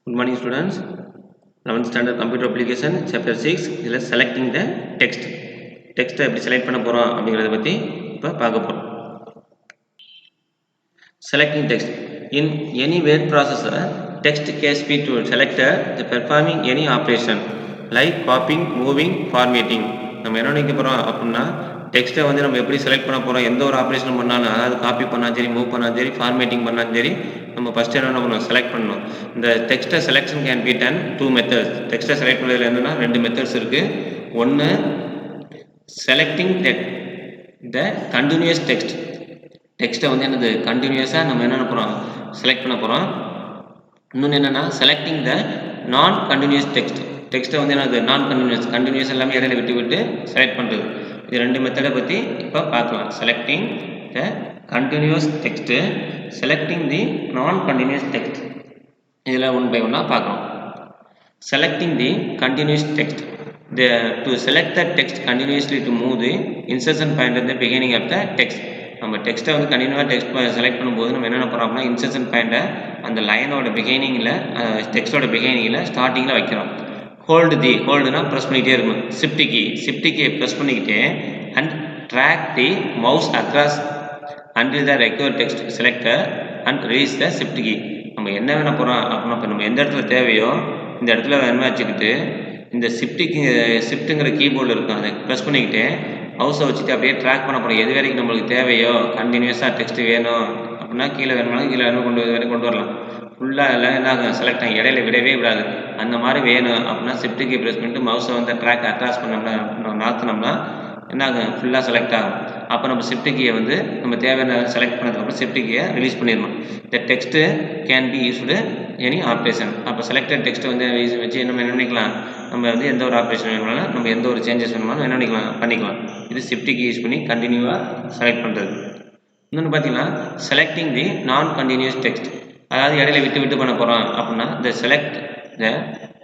Good morning students. 11th standard computer application chapter 6 இதுல selecting the text எப்படி select பண்ண போறோம் அப்படிங்கறத பத்தி இப்ப பார்க்க போறோம். Selecting text in any word processor text can be to selected the performing any operation like copying, moving, formatting. நம்ம என்ன நினைக்க போறோம் அப்படினா டெக்ஸ்ட்டை வந்து நம்ம எப்படி செலக்ட் பண்ண போறோம் எந்த ஒரு ஆபரேஷன் பண்ணாலும் அதாவது காப்பி பண்ணாலும் சரி மூவ் பண்ணாலும் சரி ஃபார்மேட்டிங் பண்ணாலும் சரி நம்ம ஃபர்ஸ்ட் என்ன பண்ணணும் செலக்ட் பண்ணணும். இந்த டெக்ஸ்ட்டை selection can be done two methods. டெக்ஸ்ட்டை செலக்ட் பண்ணுறதுல என்னன்னா ரெண்டு மெத்தட்ஸ் இருக்கு. ஒன்று செலக்டிங் த கண்டினியூஸ் டெக்ஸ்ட்டை வந்து என்னது கண்டினியூஸாக நம்ம என்ன போகிறோம் செலக்ட் பண்ண போகிறோம். இன்னொன்று என்னென்னா செலக்டிங் த நான் கண்டினியூஸ் டெக்ஸ்ட்டை வந்து என்னது நான் கண்டினியூஸ் எல்லாமே இடையில விட்டு செலக்ட் பண்ணுறது. இது ரெண்டு மெத்தடை பற்றி இப்போ பார்க்கலாம். Selecting the continuous text, selecting the non continuous text. இதில் ஒன் பை ஒன்னாக பார்க்கலாம். Selecting the continuous text. To select the text continuously to move the insertion point at the beginning of the text. நம்ம டெக்ஸ்ட்டை வந்து கண்டினியூவாக text select பண்ணும்போது நம்ம என்ன பண்ணுறோம் அப்படின்னா இன்சர்ஷன் பாயிண்ட்டை அந்த லைனோட பிகைனிங்கில் டெக்ஸ்ட்டோட பிகைனிங்கில் ஸ்டார்டிங்கில் வைக்கிறோம். ஹோல்டுனா ப்ரெஸ் பண்ணிக்கிட்டே இருக்கணும். ஷிஃப்ட் கீயை ப்ரெஸ் பண்ணிக்கிட்டே and drag the mouse across until the required text selector and release the shift key. நம்ம என்ன வேணா போகிறோம் அப்படின்னா இப்போ நம்ம எந்த இடத்துல தேவையோ இந்த இடத்துல வேணுமா வச்சுக்கிட்டு இந்த ஷிஃப்ட்டுங்கிற கீபோர்டில் இருக்கும் அதை ப்ரெஸ் பண்ணிக்கிட்டு மவுஸை வச்சுட்டு அப்படியே ட்ராக் பண்ண போகிறோம். எது வரைக்கும் நம்மளுக்கு தேவையோ கண்டினியூஸாக டெக்ஸ்ட் வேணும் அப்படின்னா கீழே வேணுமாலும் கீழே வேணும் கொண்டு வரலாம். ஃபுல்லாக எல்லாம் என்ன ஆகும் செலக்ட் ஆகும், இடையில விடவே விடாது. அந்த மாதிரி வேணும் அப்படின்னா ஷிஃப்ட் கீ ப்ரெஸ் பண்ணிட்டு மவுஸை வந்து ட்ராக் அக்ராஸ் பண்ணோம்னா நாத்தினோம்னா என்ன ஆகும் ஃபுல்லாக செலக்ட் ஆகும். அப்போ நம்ம ஷிஃப்ட் கீயை வந்து நம்ம தேவையான செலக்ட் பண்ணதுக்கப்புறம் ஷிஃப்ட் கீயை ரிலீஸ் பண்ணிடணும். இந்த text can be used any operation. அப்போ செலக்டட் டெக்ஸ்ட்டை வந்து வச்சு நம்ம என்ன பண்ணிக்கலாம், நம்ம வந்து எந்த ஒரு ஆப்ரேஷன் வேணுமாலும் நம்ம எந்த ஒரு சேஞ்சஸ் வேணுமாலும் என்ன பண்ணிக்கலாம். இது ஷிஃப்ட் கீ யூஸ் பண்ணி கண்டினியூவாக செலக்ட் பண்ணுறது. இன்னொன்று பார்த்தீங்கன்னா selecting the non continuous text, அதாவது இடையில விட்டு பண்ண போகிறோம் அப்படின்னா இந்த செலக்ட் த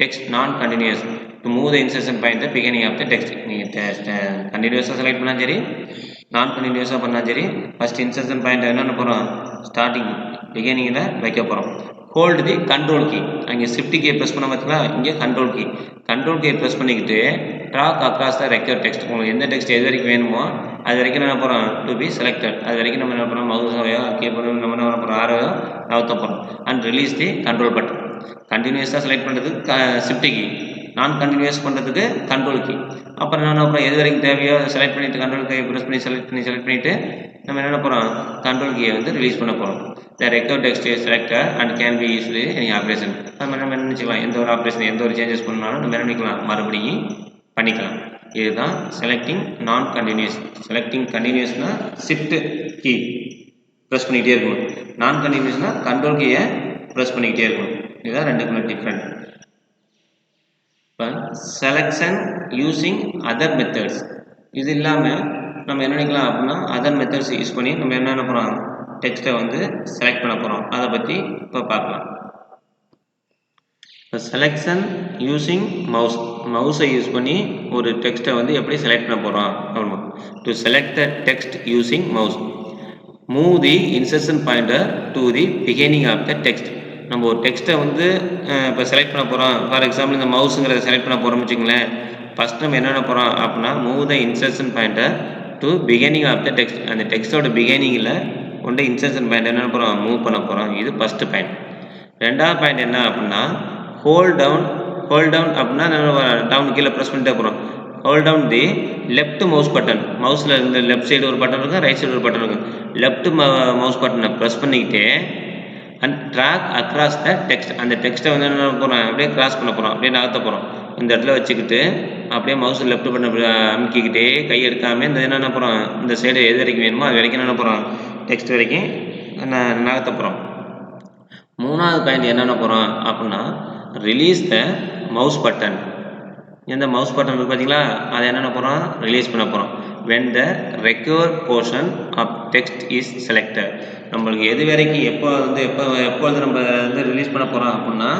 டெக்ஸ்ட் நான் continues to move the insertion point the beginning of the text. நீங்கள் கண்டினியூஸாக செலக்ட் பண்ணாலும் சரி நான் கண்டினியூஸாக பண்ணாலும் சரி ஃபஸ்ட் இன்சர்ஷன் பாயிண்ட் என்ன போகிறோம் ஸ்டார்டிங் பிகினிங்கில் வைக்க போகிறோம். ஹோல்டு தி கண்ட்ரோல் கீ, அங்கே ஷிஃப்ட் கீயை ப்ரெஸ் பண்ண பார்த்தீங்களா, இங்கே கண்ட்ரோல் கீயை ப்ரெஸ் பண்ணிக்கிட்டு drag across the required text. உங்களுக்கு எந்த டெக்ஸ்ட் எது வரைக்கும் வேணுமோ அது வரைக்கும் என்ன போகிறோம் டு பி செலக்டட். அது வரைக்கும் நம்ம என்ன பண்ணுறோம் மவுஸையோ கீபோர்டு நம்ம என்ன பண்ணுறோம் ஆரோயோ நகர்த்த போகிறோம். And release the control button. கண்டினியூஸாக செலக்ட் பண்ணுறதுக்கு ஷிஃப்ட் கீ, நான் கண்டினியூஸ் பண்ணுறதுக்கு கண்ட்ரோல் கீ. அப்புறம் அப்புறம் எது வரைக்கும் தேவையோ செலக்ட் பண்ணிவிட்டு கண்ட்ரோல் கீயை ப்ரெஸ் பண்ணி செலக்ட் பண்ணிவிட்டு நம்ம என்ன போகிறோம் கண்ட்ரோல் கீயை வந்து ரிலீஸ் பண்ண போகிறோம். The required text is selected and can be used any operation. நம்ம என்ன நினச்சிக்கலாம், எந்த ஒரு ஆப்ரேஷன் எந்த ஒரு சேஞ்சஸ் பண்ணாலும் நம்ம என்ன பண்ணிக்கலாம் மறுபடியும் பண்ணிக்கலாம். இதுதான் செலக்டிங் நான் கண்டினியூஸ். செலக்டிங் கண்டினியூஸ்னால் ஷிஃப்ட் கீ ப்ரெஸ் பண்ணிக்கிட்டே இருக்கணும். நான் கண்டினியூஸ்னால் கண்ட்ரோல் கீயை ப்ரெஸ் பண்ணிக்கிட்டே இருக்கணும். இதுதான் ரெண்டுக்குள்ள டிஃப்ரெண்ட். இப்போ செலக்ஷன் யூஸிங் அதர் மெத்தட்ஸ், இது இல்லாமல் நம்ம என்ன நினைக்கலாம் அப்படின்னா அதர் மெத்தட்ஸ் யூஸ் பண்ணி நம்ம என்ன போகிறோம் டெக்ஸ்ட்டை வந்து செலக்ட் பண்ண போகிறோம். அதை பற்றி இப்போ பார்க்கலாம். இப்போ செலெக்ஷன் யூஸிங் மவுஸை யூஸ் பண்ணி ஒரு டெக்ஸ்ட்டை வந்து எப்படி செலக்ட் பண்ண போகிறோம் அப்படின்னா to select the text using mouse, move the insertion pointer to the beginning of the text. நம்ம ஒரு டெக்ஸ்ட்டை வந்து இப்போ செலக்ட் பண்ண போகிறோம். ஃபார் எக்ஸாம்பிள் இந்த மவுஸுங்கிறத செலக்ட் பண்ண போகிறோம்னு வச்சுங்களேன். ஃபஸ்ட் நம்ம என்ன போகிறோம் அப்படின்னா move the insertion pointer to beginning of the text. அந்த டெக்ஸ்ட்டோட பிகினிங்கில் கொண்டு இன்சர்ஷன் பாயிண்ட் என்ன போகிறோம் மூவ் பண்ண போகிறோம். இது ஃபஸ்ட்டு பாயிண்ட். ரெண்டாவது பாயிண்ட் என்ன அப்படின்னா ஹோல்ட் டவுன் அப்படின்னா டவுன் கீழே ப்ரெஸ் பண்ணிட்டே போகிறோம். Hold down the left mouse button. மவுஸில் இந்த லெஃப்ட் சைடு ஒரு பட்டன் இருக்கும், ரைட் சைடு ஒரு பட்டன் இருக்கும். லெஃப்ட் மவுஸ் பட்டனை ப்ரெஸ் பண்ணிக்கிட்டே and drag across the text. அந்த டெக்ஸ்ட்டை வந்து என்ன போகிறோம் அப்படியே கிராஸ் பண்ண போகிறோம், அப்படியே நகர்த்த போகிறோம். இந்த இடத்துல வச்சுக்கிட்டு அப்படியே மவுஸ் லெஃப்ட் பட்டனை அமுக்கிக்கிட்டே கை எடுக்காமல் இந்த என்ன போகிறோம் இந்த சைடு எது வரைக்கும் வேணுமோ அது வரைக்கும் என்ன போகிறோம் டெக்ஸ்ட் வரைக்கும் நகர்த்த போகிறோம். மூணாவது பாயிண்ட் என்னென்ன போகிறோம் அப்படின்னா ரிலீஸ் த மவுஸ் பட்டன். எந்த மவுஸ் பட்டன் இருக்குது பார்த்தீங்களா, அதை என்னென்ன போகிறோம் ரிலீஸ் பண்ண போகிறோம். When the required portion of text is selected. நம்மளுக்கு எது வரைக்கும் எப்பொழுது நம்ம வந்து ரிலீஸ் பண்ண போகிறோம் அப்படின்னா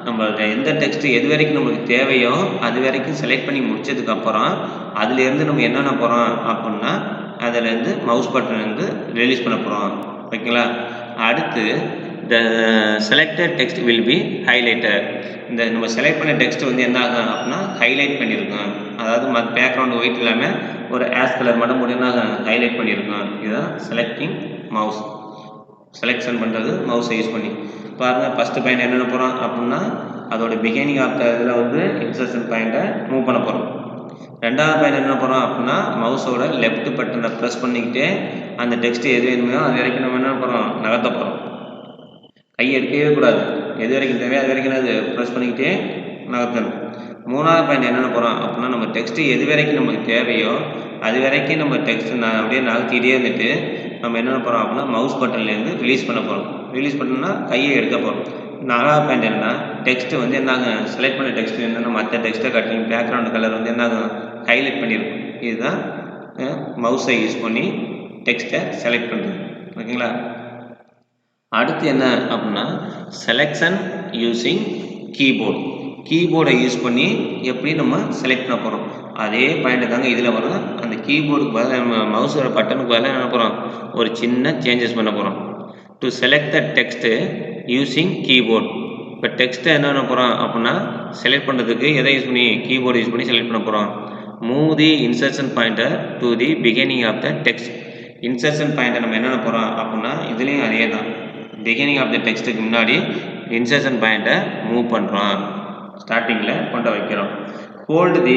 நம்ம எந்த டெக்ஸ்ட்டு எது வரைக்கும் நம்மளுக்கு தேவையோ அது வரைக்கும் செலக்ட் பண்ணி முடிச்சதுக்கப்புறம் அதுலேருந்து நம்ம என்னென்ன போகிறோம் அப்படின்னா அதிலேருந்து மவுஸ் பட்டன் வந்து ரிலீஸ் பண்ண போகிறோம். ஓகேங்களா. அடுத்து the selected text will be highlighted. இந்த நம்ம செலக்ட் பண்ண டெக்ஸ்ட் வந்து என்ன ஆகும் அப்படின்னா ஹைலைட் பண்ணியிருக்கோம். அதாவது பேக்ரவுண்ட் ஒயிட் இல்லாமல் ஒரு ஆஷ் கலர் மட்டும் போட்டு என்ன ஹைலைட் பண்ணியிருக்கோம். இதுதான் செலக்டிங் மவுஸ். செலெக்ஷன் பண்ணுறது மவுஸை யூஸ் பண்ணி பாருங்கள். ஃபஸ்ட்டு பாயிண்ட் என்னென்ன போகிறோம் அப்படின்னா அதோட பிகினிங் ஆஃப் த இதில் வந்து இன்சர்ஷன் பாயிண்ட்டை மூவ் பண்ண போகிறோம். ரெண்டாவது பாயிண்ட் என்ன போகிறோம் அப்படின்னா மவுஸோட லெஃப்ட் பட்டனை ப்ரெஸ் பண்ணிக்கிட்டே அந்த டெக்ஸ்ட் எது வேணுமோ அது வரைக்கும் நம்ம என்ன போகிறோம் நகர்த்த போகிறோம். கை எடுக்கவே கூடாது. எது வரைக்கும் தேவையோ அது வரைக்கும் அது ப்ரெஸ் பண்ணிக்கிட்டே நகர்த்தணும். மூணாவது பாயிண்ட் என்னென்ன போகிறோம் அப்படின்னா நம்ம டெக்ஸ்ட்டு எது வரைக்கும் நமக்கு தேவையோ அது வரைக்கும் நம்ம டெக்ஸ்ட் அப்படியே நகர்த்திக்கிட்டே இருந்துட்டு நம்ம என்ன போகிறோம் அப்படின்னா மவுஸ் பட்டன்லேருந்து ரிலீஸ் பண்ண போகிறோம். ரிலீஸ் பண்ணோம்னா கையை எடுக்க போகிறோம். நாலாவது பாயிண்ட் என்னன்னா டெக்ஸ்ட்டு வந்து என்னாங்க செலக்ட் பண்ண டெக்ஸ்ட் என்னென்னா மற்ற டெக்ஸ்ட்டை காட்டி பேக்ரவுண்ட் கலர் வந்து என்னாகும் ஹைலைட் பண்ணியிருக்கும். இதுதான் மவுஸை யூஸ் பண்ணி டெக்ஸ்ட்டை செலக்ட் பண்ணுறது. ஓகேங்களா? அடுத்து என்ன அப்படின்னா செலெக்ஷன் யூஸிங் கீபோர்டு. கீபோர்டை யூஸ் பண்ணி எப்படி நம்ம செலக்ட் பண்ண போகிறோம் அதே பாயிண்ட் தாங்க இதில் வரும். அந்த கீபோர்டுக்கு பதிலாக நம்ம மவுஸோட பட்டனுக்கு பதிலாக என்ன போகிறோம் ஒரு சின்ன சேஞ்சஸ் பண்ண போகிறோம். To select the text using keyboard. இப்போ டெக்ஸ்ட்டை என்ன பண்ண போகிறோம் அப்படின்னா செலக்ட் பண்ணுறதுக்கு எதை யூஸ் பண்ணி கீபோர்டு யூஸ் பண்ணி செலக்ட் பண்ண போகிறோம். Move the insertion pointer to the beginning of the text. Insertion பாயிண்டை நம்ம என்னென்ன போகிறோம் அப்படின்னா இதுலேயும் அதே தான். பிகினிங் ஆஃப் த டெக்ஸ்ட்டுக்கு முன்னாடி இன்சர்ஷன் பாயிண்ட்டை மூவ் பண்ணுறோம். ஸ்டார்டிங்கில் கொண்டு வைக்கிறோம். ஹோல்டு தி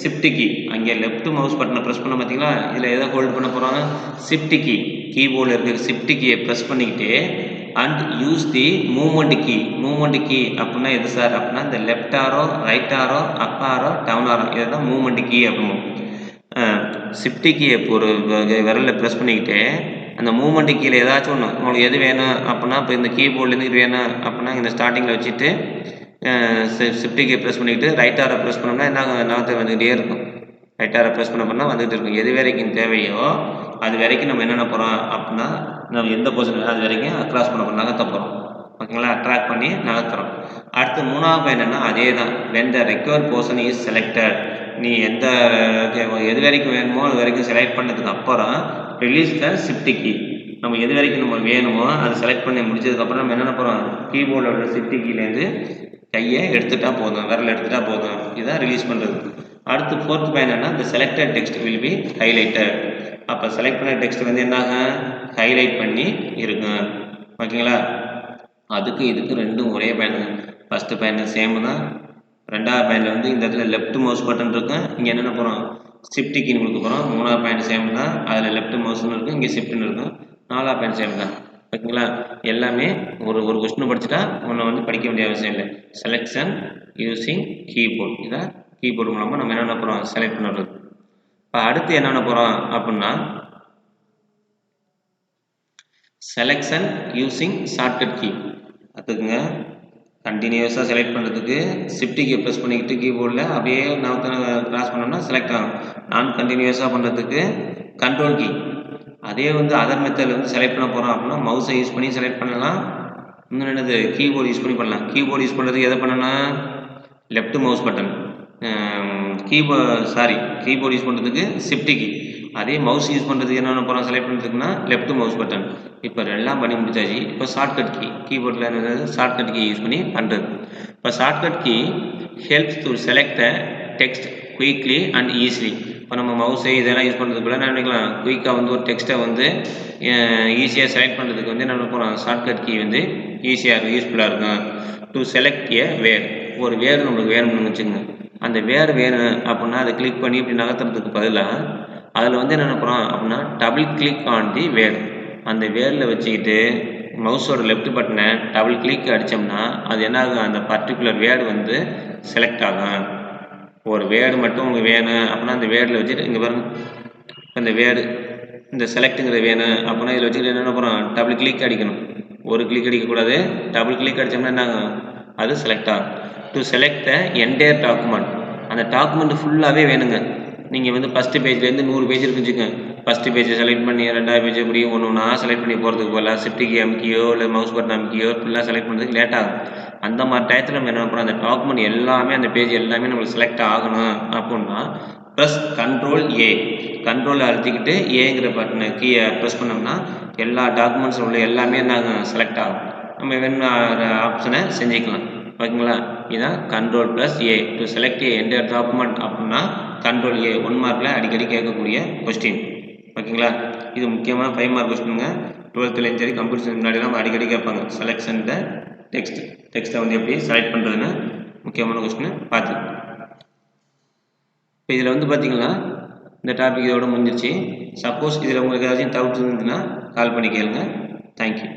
ஷிஃப்ட் கீ. அங்கே லெஃப்ட் மவுஸ் பட்டனை ப்ரெஸ் பண்ண பார்த்தீங்களா, இதில் எதை ஹோல்டு பண்ண போகிறோம் ஷிஃப்ட் கீ. கீபோர்டில் இருக்கிற ஷிஃப்ட் கீயை ப்ரெஸ் பண்ணிக்கிட்டு and use the movement key. Movement key அப்படின்னா எது சார் அப்படின்னா இந்த left arrow right arrow up arrow down arrow இதை தான் மூவ்மெண்ட் கீ அப்படின்னு. ஷிஃப்ட் கீயை ஒரு விரலில் ப்ரெஸ் பண்ணிக்கிட்டு அந்த மூவ்மெண்ட் கீழே ஏதாச்சும் ஒன்று உங்களுக்கு எது வேணும் அப்படின்னா இப்போ இந்த கீபோர்ட்லேருந்து இது வேணும் அப்படின்னா இந்த ஸ்டார்டிங்கில் வச்சுட்டு ஷிஃப்ட் கீயை ப்ரெஸ் பண்ணிக்கிட்டு ரைட் ஆரை ப்ரெஸ் பண்ணோம்னா என்ன நகர்த்த வந்துக்கிட்டே இருக்கும். ரைட் ஆரை ப்ரெஸ் பண்ண வந்துகிட்டு இருக்கும். எது வரைக்கும் தேவையோ அது வரைக்கும் நம்ம என்னென்ன போகிறோம் அப்படின்னா நம்ம எந்த பொசிஷன் அது வரைக்கும் கிராஸ் பண்ண போகிறோம் நகர்த்த போகிறோம். ஓகேங்களா? அட்ராக்ட் பண்ணி நகர்த்துறோம். அடுத்து மூணாவது பாயிண்ட் என்னன்னா அதே தான். When the required portion is selected. நீ எந்த எது வரைக்கும் வேணுமோ அது வரைக்கும் செலக்ட் பண்ணதுக்கு அப்புறம் ரிலீஸ் த ஷிஃப்ட் கீ. நம்ம எது வரைக்கும் நம்ம வேணுமோ அதை செலக்ட் பண்ணி முடிச்சதுக்கப்புறம் நம்ம என்னென்ன போகிறோம் கீபோர்டோட ஷிஃப்ட் கீலேருந்து கையை எடுத்துட்டா போதும், விரல் எடுத்துட்டா போதும். இதுதான் ரிலீஸ் பண்ணுறது. அடுத்து ஃபோர்த் பாயிண்ட் என்னன்னா இந்த selected text will be highlighted. அப்போ செலக்ட் பண்ண டெக்ஸ்ட் வந்து என்னாக ஹைலைட் பண்ணி இருக்கும். ஓகேங்களா? அதுக்கு இதுக்கு ரெண்டும் ஒரே பாயிண்ட். ஃபஸ்ட்டு பாயிண்ட் சேம் தான். ரெண்டாவது பாயிண்ட் வந்து இந்த இடத்துல லெஃப்ட் மவுஸ் பட்டன் இருக்கும், இங்கே என்னென்ன போகிறோம் ஷிஃப்ட் கீன்னு கொடுக்க போகிறோம். மூணாவது பாயிண்ட் சேம் தான், அதில் லெஃப்ட் மவுஸ்னு இருக்கும், இங்கே ஷிஃப்ட்னு இருக்கும். நாலாவது பாயிண்ட் சேம் தான். ஓகேங்களா? எல்லாமே ஒரு கொஸ்டின் படிச்சுட்டா ஒன்று வந்து படிக்க வேண்டிய அவசியம் இல்லை. Selection using keyboard. இதான் கீபோர்டு மூலமாக நம்ம என்னென்ன போகிறோம் செலக்ட் பண்ணுறது. இப்போ அடுத்து என்னென்ன போகிறோம் அப்படின்னா செலெக்ஷன் யூஸிங் ஷார்ட்கட் கீ. அதுக்குங்க கண்டினியூஸாக செலக்ட் பண்ணுறதுக்கு ஷிஃப்ட் கீ ப்ரெஸ் பண்ணிக்கிட்டு கீபோர்டில் அப்படியே கிராஸ் பண்ணோம்னா செலக்ட் ஆகும். நான் கண்டினியூஸாக பண்ணுறதுக்கு கண்ட்ரோல் கீ. அதே வந்து அதர் மெத்தடில் வந்து செலக்ட் பண்ண போகிறோம் அப்படின்னா மவுஸை யூஸ் பண்ணி செலக்ட் பண்ணலாம். இன்னும் என்னது கீபோர்டு யூஸ் பண்ணி பண்ணலாம். கீபோர்டு யூஸ் பண்ணுறதுக்கு எதை பண்ணலாம் left mouse button. Keyboard use பண்ணுறதுக்கு ஷிஃப்ட் கீ. அதே மவுஸ் யூஸ் பண்ணுறதுக்கு என்னென்ன போகிறோம் செலக்ட் பண்ணுறதுக்குன்னா லெஃப்ட் மவுஸ் பட்டன். இப்போ எல்லாம் பண்ணி முடிச்சாச்சு. இப்போ ஷார்ட்கட் கீ கீபோர்டில் என்னது ஷார்ட்கட் கீ யூஸ் பண்ணி பண்ணுறது. இப்போ shortcut key helps to select text quickly and easily. இப்போ நம்ம மவுஸை இதெல்லாம் யூஸ் பண்ணுறதுக்கு கூட என்ன நினைக்கலாம் குயிக்காக வந்து ஒரு டெக்ஸ்ட்டை வந்து ஈஸியாக செலக்ட் பண்ணுறதுக்கு வந்து என்ன போகிறோம் ஷார்ட்கட் கீ வந்து ஈஸியாக இருக்கும், யூஸ்ஃபுல்லாக இருக்கும். டு செலக்ட் ஏ வேர். ஒரு வேர் நம்மளுக்கு வேணும்னு வச்சுக்கோங்க. அந்த வேர் வேணும் அப்படின்னா அதை கிளிக் பண்ணி இப்படி நகர்த்துறதுக்கு பதிலாக அதில் வந்து என்ன போகிறோம் அப்படின்னா டபுள் கிளிக் ஆன் தி வேர். அந்த வேரில் வச்சுக்கிட்டு மவுஸோட லெஃப்ட் பட்டனை டபுள் கிளிக் அடித்தோம்னா அது என்ன ஆகும் அந்த பர்டிகுலர் வேர்டு வந்து செலக்ட் ஆகும். ஒரு வேர்டு மட்டும் உங்களுக்கு வேணும் அப்படின்னா அந்த வேர்டில் வச்சுட்டு இங்கே பாருங்க இந்த வேர்டு இந்த செலக்ட்டுங்கிற வேணும் அப்படின்னா இதில் வச்சுக்கிட்டு என்ன போகிறோம் டபுள் கிளிக் அடிக்கணும். ஒரு கிளிக் அடிக்கக்கூடாது, டபுள் கிளிக் அடித்தோம்னா என்ன ஆகும் அது செலக்ட் ஆகும். To select the entire document. அந்த டாக்குமெண்ட் ஃபுல்லாகவே வேணுங்க. நீங்கள் வந்து ஃபஸ்ட்டு பேஜ்லேருந்து 100 பேஜ் இருக்குச்சுங்க. ஃபஸ்ட்டு பேஜை செலக்ட் பண்ணி ரெண்டாவது பேஜ் எப்படி ஒன்று ஒன்றா செலக்ட் பண்ணி போகிறதுக்கு போல ஷிஃப்ட் கீ அமுக்கியோ இல்லை மவுஸ் பட்டன் அமுக்கியோ ஃபுல்லாக செலக்ட் பண்ணுறதுக்கு லேட் ஆகும். அந்த மாதிரி டயத்தில் நம்ம என்ன பண்ணுறோம் அந்த டாக்குமெண்ட் எல்லாமே அந்த பேஜ் எல்லாமே நம்மளுக்கு செலக்ட் ஆகணும் அப்படின்னா ப்ளஸ் கண்ட்ரோல் ஏ. கண்ட்ரோல் அழுத்திக்கிட்டு ஏங்கிற பட்டனை கீயை ப்ரெஸ் பண்ணோம்னா எல்லா டாக்குமெண்ட்ஸும் உள்ள எல்லாமே நாங்கள் செலக்ட் ஆகும். நம்ம வேணும்னா ஆப்ஷனை செஞ்சுக்கலாம். ஓகேங்களா? இதுதான் Ctrl+A to select A entire document அப்படின்னா Ctrl+A 1 மார்க்கில் அடிக்கடி கேட்கக்கூடிய கொஸ்டின். ஓகேங்களா? இது முக்கியமான 5 மார்க் கொஸ்டினுங்க. 12th சரி கம்ப்யூட்டர் முன்னாடிலாம் அடிக்கடி கேட்பாங்க. செலெக்ஷன் த டெக்ஸ்ட்டை வந்து எப்படி செலக்ட் பண்ணுறதுன்னு முக்கியமான கொஸ்டின் பார்த்து. இப்போ இதில் வந்து பார்த்தீங்கன்னா இந்த டாபிக் இதோட முடிஞ்சிருச்சு. சப்போஸ் இதில் உங்களுக்கு ஏதாச்சும் டவுட் இருந்ததுன்னா கால் பண்ணி கேளுங்க. தேங்க்யூ.